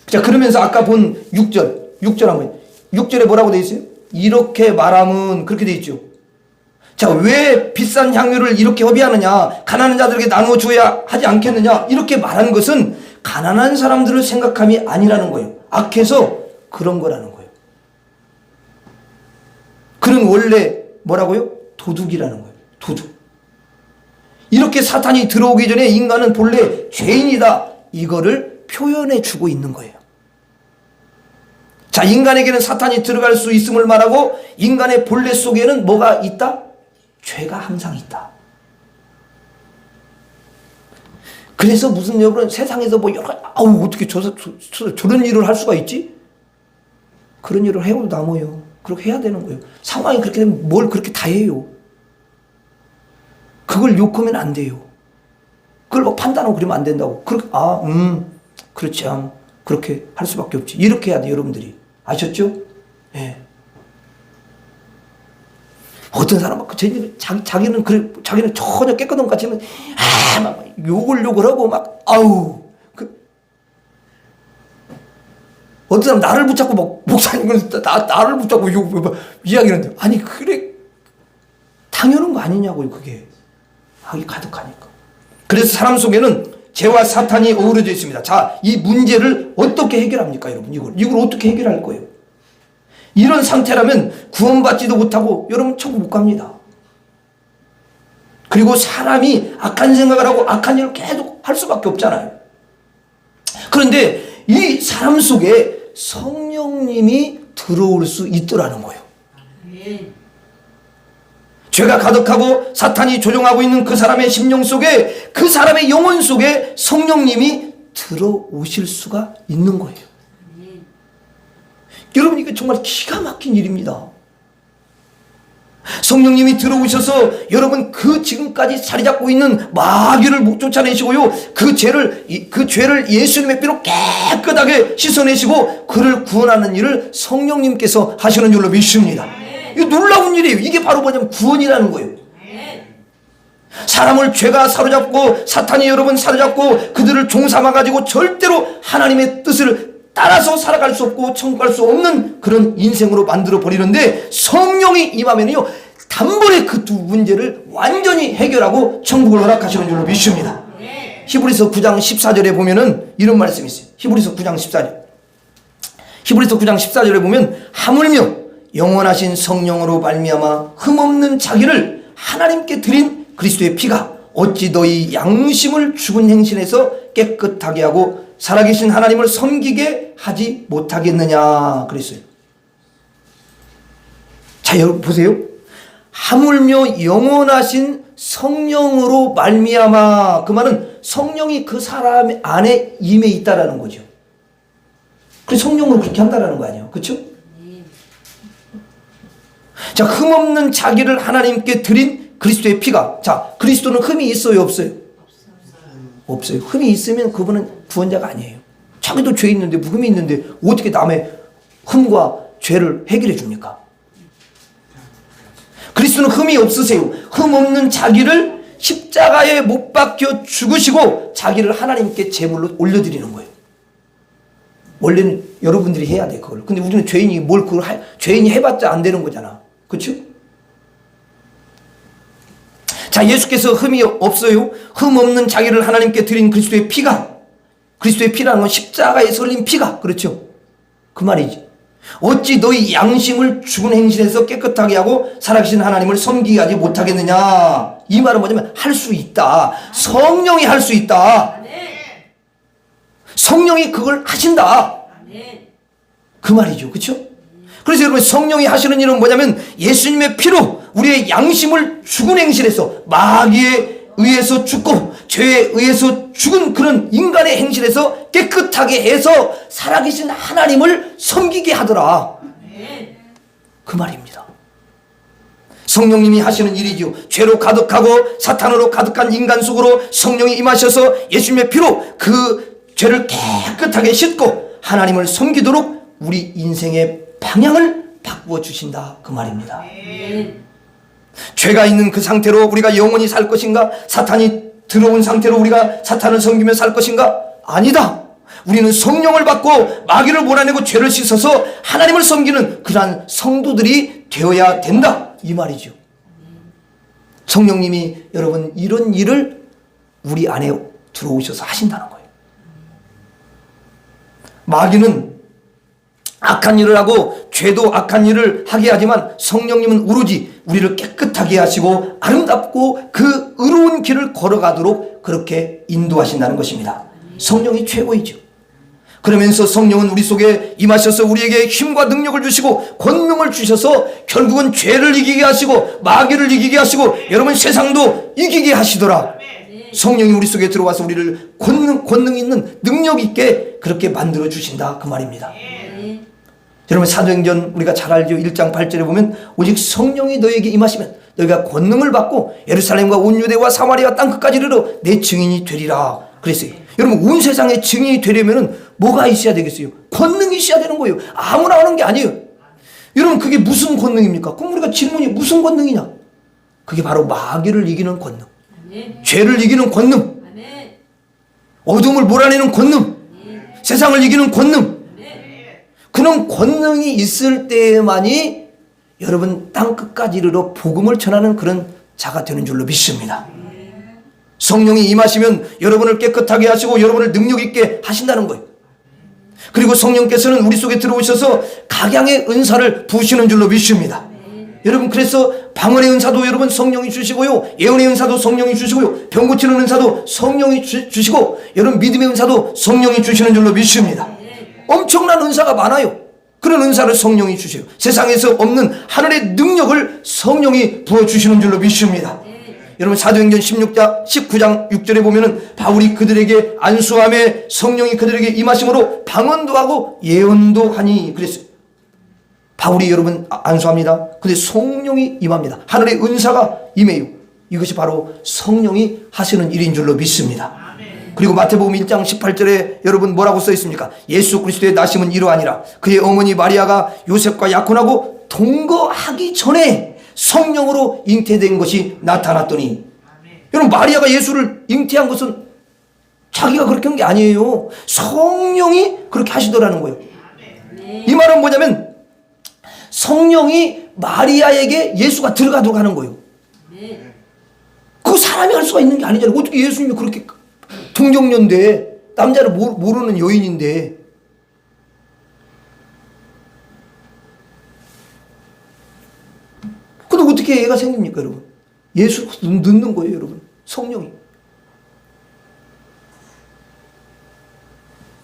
자, 그러면서 아까 본 6절 한번 6절에 뭐라고 돼 있어요? 이렇게 말하면 그렇게 돼 있죠. 자, 왜 비싼 향유를 이렇게 허비하느냐? 가난한 자들에게 나누어 줘야 하지 않겠느냐? 이렇게 말한 것은 가난한 사람들을 생각함이 아니라는 거예요. 악해서 그런 거라는 거예요. 그는 원래 뭐라고요? 도둑이라는 거예요. 도둑. 이렇게 사탄이 들어오기 전에 인간은 본래 죄인이다. 이거를 표현해 주고 있는 거예요. 자, 인간에게는 사탄이 들어갈 수 있음을 말하고 인간의 본래 속에는 뭐가 있다? 죄가 항상 있다. 그래서 무슨 여러분 세상에서 뭐 여러 어떻게 저런 일을 할 수가 있지? 그런 일을 해도 남아요. 그렇게 해야 되는 거예요. 상황이 그렇게 되면 뭘 그렇게 다 해요. 그걸 욕하면 안 돼요. 그걸 뭐 판단하고 그러면 안 된다고. 그렇지 그렇게 할 수밖에 없지. 이렇게 해야 돼 여러분들이. 아셨죠? 예. 네. 어떤 사람은 자기는 전혀 깨끗한 것 같지만 막 욕을 하고 막 어떤 사람 나를 붙잡고 막 목사님은 나를 붙잡고 이야기하는데 아니 그래 당연한 거 아니냐고요 그게 악이 가득하니까. 그래서 사람 속에는 죄와 사탄이 어우러져 있습니다. 자, 이 문제를 어떻게 해결합니까 여러분? 이걸 어떻게 해결할 거예요? 이런 상태라면 구원받지도 못하고 여러분 천국 못 갑니다. 그리고 사람이 악한 생각을 하고 악한 일을 계속 할 수밖에 없잖아요. 그런데 이 사람 속에 성령님이 들어올 수 있더라는 거예요. 죄가 가득하고 사탄이 조종하고 있는 그 사람의 심령 속에 그 사람의 영혼 속에 성령님이 들어오실 수가 있는 거예요. 여러분 이게 정말 기가 막힌 일입니다. 성령님이 들어오셔서 여러분 그 지금까지 자리 잡고 있는 마귀를 쫓아내시고요. 그 죄를 예수님의 피로 깨끗하게 씻어내시고 그를 구원하는 일을 성령님께서 하시는 줄로 믿습니다. 이거 놀라운 일이에요. 이게 바로 뭐냐면 구원이라는 거예요. 사람을 죄가 사로잡고 사탄이 여러분 사로잡고 그들을 종삼아가지고 절대로 하나님의 뜻을 따라서 살아갈 수 없고 천국 갈 수 없는 그런 인생으로 만들어 버리는데 성령이 임하면요 단번에 그 두 문제를 완전히 해결하고 천국을 허락하시는 줄로 믿습니다. 히브리서 9장 14절에 보면은 이런 말씀이 있어요. 히브리서 9장 14절. 히브리서 9장 14절에 보면 하물며 영원하신 성령으로 말미암아 흠없는 자기를 하나님께 드린 그리스도의 피가 어찌 너희 양심을 죽은 행실에서 깨끗하게 하고 살아계신 하나님을 섬기게 하지 못하겠느냐 그랬어요. 자, 여러분 보세요. 하물며 영원하신 성령으로 말미암아, 그 말은 성령이 그 사람 안에 임해 있다라는 거죠. 그래서 성령으로 그렇게 한다라는 거 아니에요. 그렇죠? 자, 흠없는 자기를 하나님께 드린 그리스도의 피가, 자, 그리스도는 흠이 있어요, 없어요? 없어요. 흠이 있으면 그분은 구원자가 아니에요. 자기도 죄 있는데, 흠이 있는데 어떻게 남의 흠과 죄를 해결해 줍니까? 그리스도는 흠이 없으세요. 흠 없는 자기를 십자가에 못 박혀 죽으시고 자기를 하나님께 제물로 올려드리는 거예요. 원래는 여러분들이 해야 돼, 그걸. 근데 우리는 죄인이 뭘 그걸 죄인이 해봤자 안 되는 거잖아. 그렇죠? 자, 예수께서 흠이 없어요. 흠 없는 자기를 하나님께 드린 그리스도의 피가, 그리스도의 피라는 건 십자가에서 흘린 피가, 그렇죠? 그 말이지. 어찌 너희 양심을 죽은 행실에서 깨끗하게 하고 살아계신 하나님을 섬기게 하지 못하겠느냐. 이 말은 뭐냐면 할 수 있다. 성령이 할 수 있다. 성령이 그걸 하신다. 그 말이죠. 그렇죠? 그래서 여러분, 성령이 하시는 일은 뭐냐면 예수님의 피로 우리의 양심을 죽은 행실에서, 마귀에 의해서 죽고 죄에 의해서 죽은 그런 인간의 행실에서 깨끗하게 해서 살아계신 하나님을 섬기게 하더라. 그 말입니다. 성령님이 하시는 일이죠. 죄로 가득하고 사탄으로 가득한 인간 속으로 성령이 임하셔서 예수님의 피로 그 죄를 깨끗하게 씻고 하나님을 섬기도록 우리 인생의 방향을 바꾸어 주신다. 그 말입니다. 죄가 있는 그 상태로 우리가 영원히 살 것인가? 사탄이 들어온 상태로 우리가 사탄을 섬기며 살 것인가? 아니다. 우리는 성령을 받고 마귀를 몰아내고 죄를 씻어서 하나님을 섬기는 그러한 성도들이 되어야 된다. 이 말이죠. 성령님이 여러분 이런 일을 우리 안에 들어오셔서 하신다는 거예요. 마귀는 악한 일을 하고 죄도 악한 일을 하게 하지만 성령님은 오로지 우리를 깨끗하게 하시고 아름답고 그 의로운 길을 걸어가도록 그렇게 인도하신다는 것입니다. 성령이 최고이죠. 그러면서 성령은 우리 속에 임하셔서 우리에게 힘과 능력을 주시고 권능을 주셔서 결국은 죄를 이기게 하시고 마귀를 이기게 하시고 여러분 세상도 이기게 하시더라. 성령이 우리 속에 들어와서 우리를 권능 있는 능력 있게 그렇게 만들어 주신다. 그 말입니다. 여러분 사도행전 우리가 잘 알죠. 1장 8절에 보면 오직 성령이 너에게 임하시면 너희가 권능을 받고 예루살렘과 온 유대와 사마리아 땅끝까지 이르러 내 증인이 되리라 그랬어요. 여러분 온 세상의 증인이 되려면 뭐가 있어야 되겠어요? 권능이 있어야 되는 거예요. 아무나 하는 게 아니에요. 여러분 그게 무슨 권능입니까? 그럼 우리가 질문이 무슨 권능이냐? 그게 바로 마귀를 이기는 권능, 죄를 이기는 권능, 어둠을 몰아내는 권능, 세상을 이기는 권능. 그런 권능이 있을 때만이 여러분 땅끝까지 이르러 복음을 전하는 그런 자가 되는 줄로 믿습니다. 성령이 임하시면 여러분을 깨끗하게 하시고 여러분을 능력 있게 하신다는 거예요. 그리고 성령께서는 우리 속에 들어오셔서 각양의 은사를 부으시는 줄로 믿습니다. 여러분 그래서 방언의 은사도 여러분 성령이 주시고요, 예언의 은사도 성령이 주시고요, 병 고치는 은사도 성령이 주시고 여러분 믿음의 은사도 성령이 주시는 줄로 믿습니다. 엄청난 은사가 많아요. 그런 은사를 성령이 주세요. 세상에서 없는 하늘의 능력을 성령이 부어주시는 줄로 믿습니다. 여러분 사도행전 19장 6절에 보면은 바울이 그들에게 안수함에 성령이 그들에게 임하심으로 방언도 하고 예언도 하니 그랬어요. 바울이 여러분 안수합니다. 근데 성령이 임합니다. 하늘의 은사가 임해요. 이것이 바로 성령이 하시는 일인 줄로 믿습니다. 그리고 마태복음 1장 18절에 여러분 뭐라고 써 있습니까? 예수 그리스도의 나심은 이러하니라. 그의 어머니 마리아가 요셉과 약혼하고 동거하기 전에 성령으로 잉태된 것이 나타났더니, 여러분 마리아가 예수를 잉태한 것은 자기가 그렇게 한 게 아니에요. 성령이 그렇게 하시더라는 거예요. 이 말은 뭐냐면 성령이 마리아에게 예수가 들어가도록 하는 거예요. 그거 사람이 할 수가 있는 게 아니잖아요. 어떻게 예수님이 그렇게 동정녀인데, 남자를 모르는 여인인데. 근데 어떻게 애가 생깁니까, 여러분? 예수 넣는 거예요, 여러분. 성령이.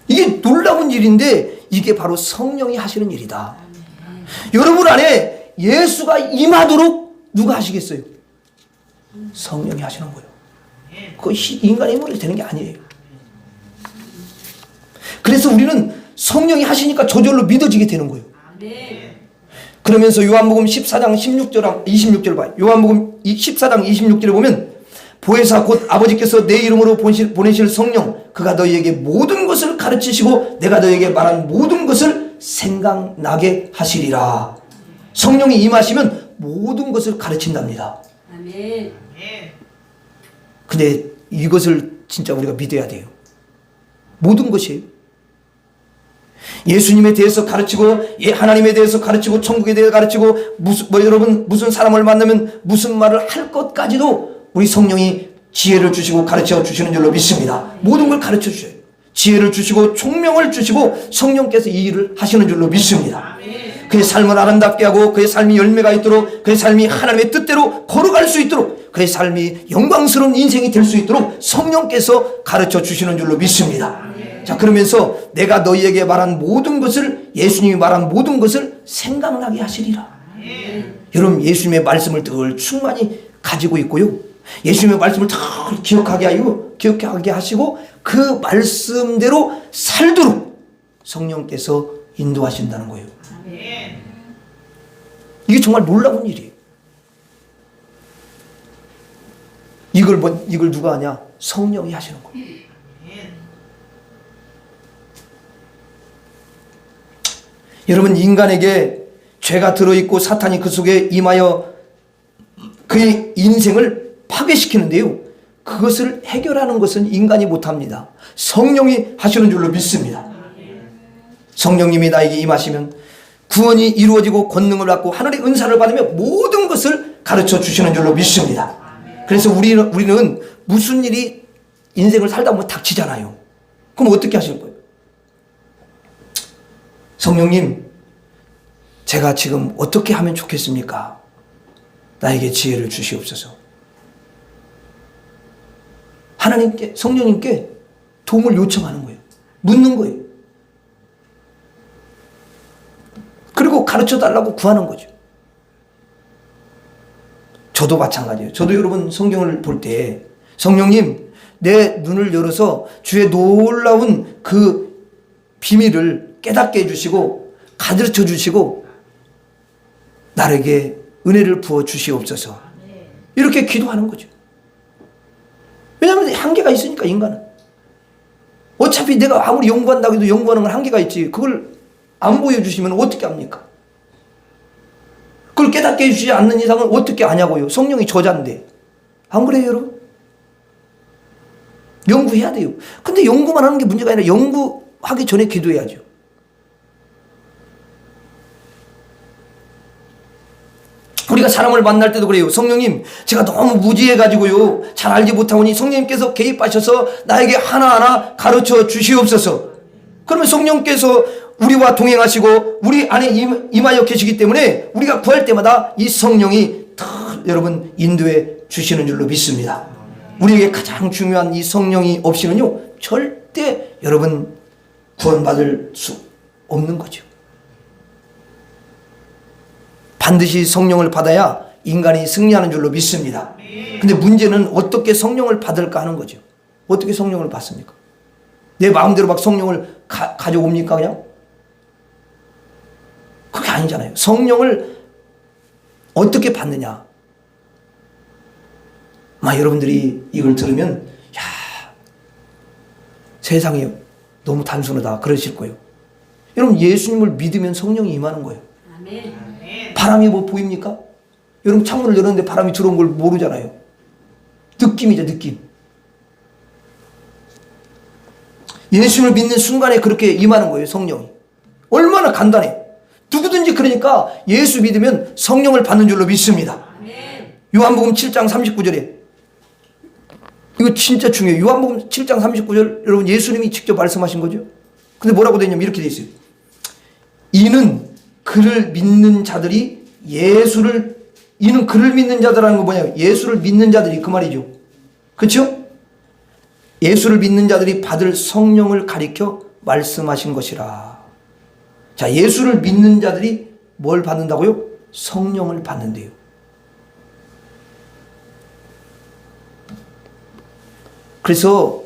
이게 놀라운 일인데, 이게 바로 성령이 하시는 일이다. 여러분 안에 예수가 임하도록 누가 하시겠어요? 성령이 하시는 거예요. 그거 인간의 힘으로 되는 게 아니에요. 그래서 우리는 성령이 하시니까 저절로 믿어지게 되는 거예요. 그러면서 요한복음 14장 26절 봐요. 요한복음 14장 26절에 보면 보혜사 곧 아버지께서 내 이름으로 보내실 성령 그가 너희에게 모든 것을 가르치시고 내가 너희에게 말한 모든 것을 생각나게 하시리라. 성령이 임하시면 모든 것을 가르친답니다. 아멘. 근데 이것을 진짜 우리가 믿어야 돼요. 모든 것이에요. 예수님에 대해서 가르치고 하나님에 대해서 가르치고 천국에 대해서 가르치고 여러분 무슨 사람을 만나면 무슨 말을 할 것까지도 우리 성령이 지혜를 주시고 가르쳐 주시는 줄로 믿습니다. 모든 걸 가르쳐 주셔요. 지혜를 주시고 총명을 주시고 성령께서 이 일을 하시는 줄로 믿습니다. 그의 삶을 아름답게 하고 그의 삶이 열매가 있도록 그의 삶이 하나님의 뜻대로 걸어갈 수 있도록 그의 삶이 영광스러운 인생이 될 수 있도록 성령께서 가르쳐 주시는 줄로 믿습니다. 자, 그러면서 내가 너희에게 말한 모든 것을 예수님이 말한 모든 것을 생각나게 하시리라. 여러분 예수님의 말씀을 늘 충만히 가지고 있고요. 예수님의 말씀을 늘 기억하게 하시고 그 말씀대로 살도록 성령께서 인도하신다는 거예요. 이게 정말 놀라운 일이에요. 이걸 누가 하냐? 성령이 하시는 거예요. 여러분 인간에게 죄가 들어있고 사탄이 그 속에 임하여 그의 인생을 파괴시키는데요. 그것을 해결하는 것은 인간이 못합니다. 성령이 하시는 줄로 믿습니다. 성령님이 나에게 임하시면 구원이 이루어지고 권능을 받고 하늘의 은사를 받으며 모든 것을 가르쳐 주시는 줄로 믿습니다. 그래서 우리는 무슨 일이 인생을 살다 보면 닥치잖아요. 그럼 어떻게 하실 거예요? 성령님, 제가 지금 어떻게 하면 좋겠습니까? 나에게 지혜를 주시옵소서. 하나님께, 성령님께 도움을 요청하는 거예요. 묻는 거예요. 그리고 가르쳐 달라고 구하는 거죠. 저도 마찬가지예요. 저도 여러분 성경을 볼 때 성령님, 내 눈을 열어서 주의 놀라운 그 비밀을 깨닫게 해주시고 가르쳐 주시고 나에게 은혜를 부어 주시옵소서. 이렇게 기도하는 거죠. 왜냐하면 한계가 있으니까 인간은. 어차피 내가 아무리 연구한다고 해도 연구하는 건 한계가 있지. 그걸 안 보여주시면 어떻게 합니까? 그걸 깨닫게 해주지 않는 이상은 어떻게 아냐고요. 성령이 저자인데. 안 그래요 여러분? 연구해야 돼요. 근데 연구만 하는 게 문제가 아니라 연구하기 전에 기도해야죠. 우리가 사람을 만날 때도 그래요. 성령님, 제가 너무 무지해가지고요. 잘 알지 못하오니 성령님께서 개입하셔서 나에게 하나하나 가르쳐 주시옵소서. 그러면 성령께서 우리와 동행하시고 우리 안에 임하여 계시기 때문에 우리가 구할 때마다 이 성령이 여러분 인도해 주시는 줄로 믿습니다. 우리에게 가장 중요한 이 성령이 없이는요 절대 여러분 구원받을 수 없는 거죠. 반드시 성령을 받아야 인간이 승리하는 줄로 믿습니다. 근데 문제는 어떻게 성령을 받을까 하는 거죠. 어떻게 성령을 받습니까? 내 마음대로 막 성령을 가져옵니까 그냥? 그게 아니잖아요. 성령을 어떻게 받느냐? 여러분들이 이걸 들으면 야, 세상이 너무 단순하다 그러실 거예요. 여러분 예수님을 믿으면 성령이 임하는 거예요. 아멘. 바람이 뭐 보입니까? 여러분 창문을 열었는데 바람이 들어온 걸 모르잖아요. 느낌이죠, 느낌. 예수님을 믿는 순간에 그렇게 임하는 거예요, 성령이. 얼마나 간단해. 누구든지 그러니까 예수 믿으면 성령을 받는 줄로 믿습니다. 요한복음 7장 39절에 이거 진짜 중요해요. 요한복음 7장 39절 여러분 예수님이 직접 말씀하신 거죠. 근데 뭐라고 되냐면 이렇게 돼 있어요. 이는 그를 믿는 자들이 이는 그를 믿는 자들이라는 거 뭐냐면 예수를 믿는 자들이 그 말이죠. 그렇죠? 예수를 믿는 자들이 받을 성령을 가리켜 말씀하신 것이라. 자, 예수를 믿는 자들이 뭘 받는다고요? 성령을 받는데요. 그래서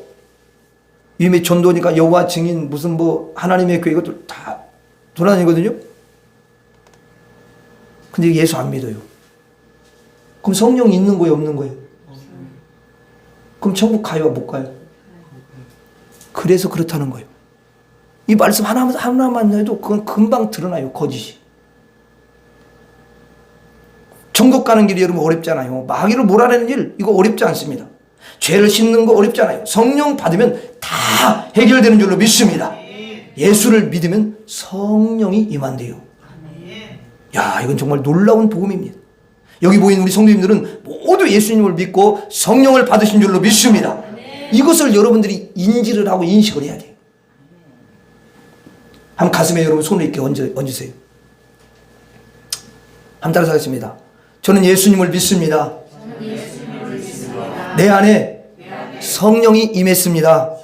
이미 전도니까 여호와 증인 무슨 뭐 하나님의 교회 이것들 다 돌아다니거든요. 근데 예수 안 믿어요. 그럼 성령이 있는 거예요, 없는 거예요? 그럼 천국 가요, 못 가요? 그래서 그렇다는 거예요. 이 말씀 하나만 해도 그건 금방 드러나요, 거짓이. 천국 가는 길이 여러분 어렵잖아요. 마귀를 몰아내는 일, 이거 어렵지 않습니다. 죄를 씻는 거 어렵잖아요. 성령 받으면 다 해결되는 줄로 믿습니다. 예수를 믿으면 성령이 임한대요. 야, 이건 정말 놀라운 복음입니다. 여기 보이는 우리 성도님들은 모두 예수님을 믿고 성령을 받으신 줄로 믿습니다. 이것을 여러분들이 인지를 하고 인식을 해야 돼요. 한번 가슴에 여러분 손을 이렇게 얹으세요. 한번 따라서 하겠습니다. 저는 예수님을 믿습니다. 내 안에 성령이 임했습니다.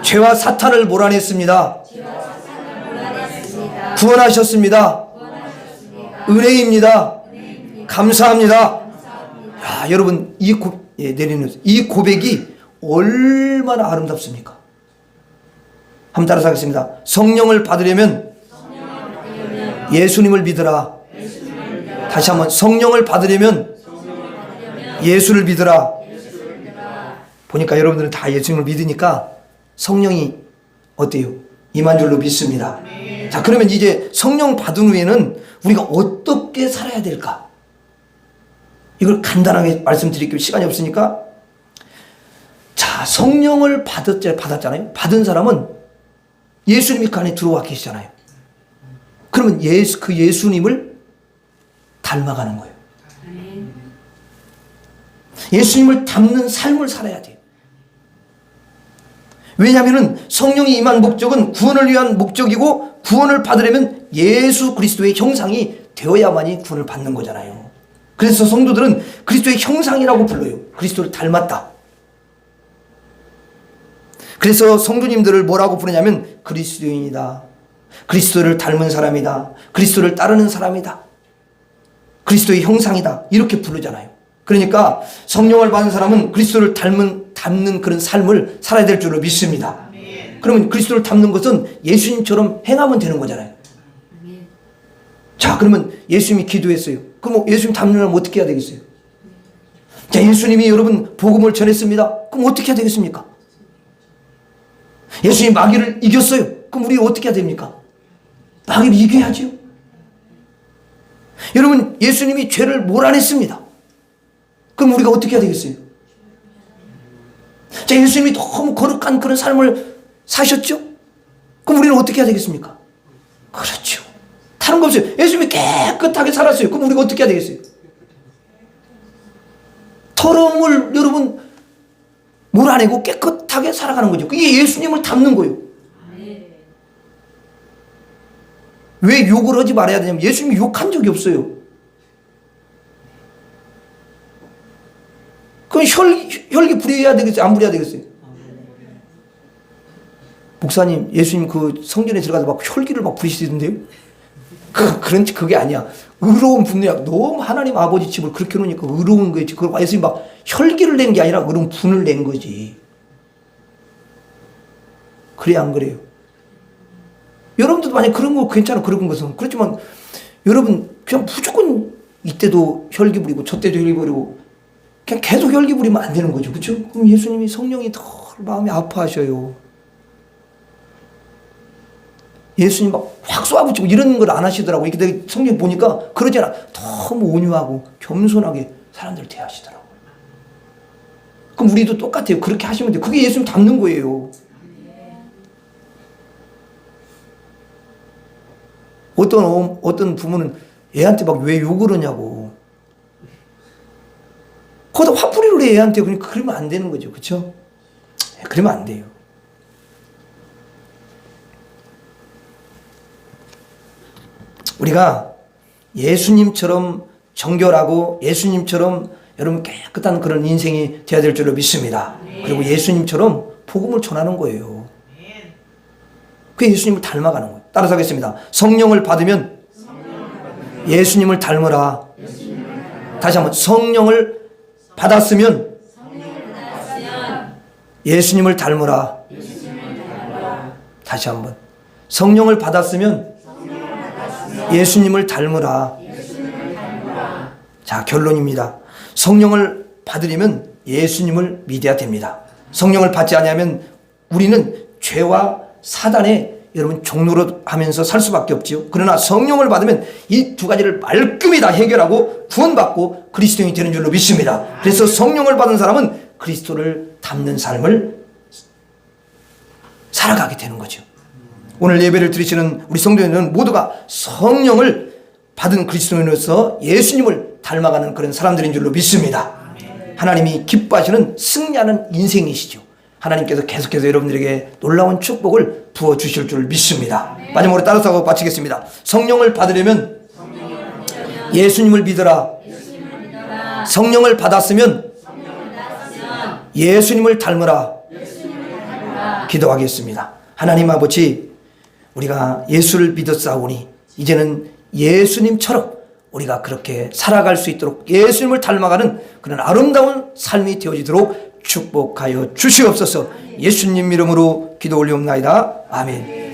죄와 사탄을 몰아냈습니다. 구원하셨습니다. 은혜입니다. 감사합니다. 야, 여러분 이 고백이 얼마나 아름답습니까? 한번 따라서 하겠습니다. 성령을 받으려면 예수님을 믿으라. 다시 한번 성령을 받으려면 예수를 믿으라. 보니까 여러분들은 다 예수님을 믿으니까 성령이 어때요? 임한 줄로 믿습니다. 자, 그러면 이제 성령 받은 후에는 우리가 어떻게 살아야 될까? 이걸 간단하게 말씀드릴게요. 시간이 없으니까. 자, 성령을 받았잖아요. 받은 사람은 예수님이 그 안에 들어와 계시잖아요. 그러면 그 예수님을 닮아가는 거예요. 예수님을 닮는 삶을 살아야 돼요. 왜냐하면 성령이 임한 목적은 구원을 위한 목적이고 구원을 받으려면 예수 그리스도의 형상이 되어야만이 구원을 받는 거잖아요. 그래서 성도들은 그리스도의 형상이라고 불러요. 그리스도를 닮았다. 그래서 성도님들을 뭐라고 부르냐면 그리스도인이다. 그리스도를 닮은 사람이다. 그리스도를 따르는 사람이다. 그리스도의 형상이다. 이렇게 부르잖아요. 그러니까 성령을 받은 사람은 그리스도를 닮는 그런 삶을 살아야 될 줄로 믿습니다. 그러면 그리스도를 닮는 것은 예수님처럼 행하면 되는 거잖아요. 자, 그러면 예수님이 기도했어요. 그럼 예수님 닮으려면 어떻게 해야 되겠어요? 자, 예수님이 여러분 복음을 전했습니다. 그럼 어떻게 해야 되겠습니까? 예수님이 마귀를 이겼어요. 그럼 우리 어떻게 해야 됩니까? 마귀를 이겨야죠. 여러분, 예수님이 죄를 몰아냈습니다. 그럼 우리가 어떻게 해야 되겠어요? 자, 예수님이 너무 거룩한 그런 삶을 사셨죠? 그럼 우리는 어떻게 해야 되겠습니까? 그렇죠. 다른 거 없어요. 예수님이 깨끗하게 살았어요. 그럼 우리가 어떻게 해야 되겠어요? 더러움을 여러분 몰아내고 깨끗하게 살아가는 거죠. 그게 예수님을 닮는 거예요. 왜 욕을 하지 말아야 되냐면 예수님이 욕한 적이 없어요. 그럼 혈기 부려야 되겠어요? 안 부려야 되겠어요? 목사님, 예수님 그 성전에 들어가서 막 혈기를 막 부리시던데요? 그게 아니야. 의로운 분노야. 너무 하나님 아버지 집을 그렇게 놓으니까 의로운 거지. 그걸 예수님 막 혈기를 낸 게 아니라 의로운 분을 낸 거지. 그래, 안 그래요? 여러분들도 만약 그런 거 괜찮아, 그런 것은. 그렇지만 여러분, 그냥 무조건 이때도 혈기 부리고 저때도 혈기 부리고 그냥 계속 혈기 부리면 안 되는 거죠. 그렇죠? 그럼 예수님이 성령이 더 마음이 아파하셔요. 예수님 막 확 쏘아붙이고 이런 걸 안 하시더라고. 이렇게 성경 보니까 그러지 않아. 너무 온유하고 겸손하게 사람들 대하시더라고요. 그럼 우리도 똑같아요. 그렇게 하시면 돼요. 그게 예수님 닮는 거예요. 어떤 부모는 애한테 막 왜 욕을 하냐고. 거기다 화풀이를 해, 애한테. 그러니까 그러면 안 되는 거죠. 그렇죠? 그러면 안 돼요. 우리가 예수님처럼 정결하고 예수님처럼 여러분 깨끗한 그런 인생이 되어야 될 줄로 믿습니다. 그리고 예수님처럼 복음을 전하는 거예요. 그게 예수님을 닮아가는 거예요. 따라서 하겠습니다. 성령을 받으면 예수님을 닮으라. 다시 한번, 성령을 받았으면 예수님을 닮으라. 다시 한번, 성령을 받았으면 예수님을 닮으라. 자, 결론입니다. 성령을 받으려면 예수님을 믿어야 됩니다. 성령을 받지 않으면 우리는 죄와 사단의 여러분 종로로 하면서 살 수밖에 없지요. 그러나 성령을 받으면 이 두 가지를 말끔히 다 해결하고 구원받고 그리스도인이 되는 줄로 믿습니다. 그래서 성령을 받은 사람은 그리스도를 닮는 삶을 살아가게 되는 거죠. 오늘 예배를 드리시는 우리 성도님들은 모두가 성령을 받은 그리스도인으로서 예수님을 닮아가는 그런 사람들인 줄로 믿습니다. 하나님이 기뻐하시는 승리하는 인생이시죠. 하나님께서 계속해서 여러분들에게 놀라운 축복을 부어주실 줄 믿습니다. 마지막으로 따라서 하고 마치겠습니다. 성령을 받으려면 예수님을 믿어라. 성령을 받았으면 예수님을 닮으라. 기도하겠습니다. 하나님 아버지, 우리가 예수를 믿었사오니 이제는 예수님처럼 우리가 그렇게 살아갈 수 있도록 예수님을 닮아가는 그런 아름다운 삶이 되어지도록 축복하여 주시옵소서. 예수님 이름으로 기도 올리옵나이다. 아멘.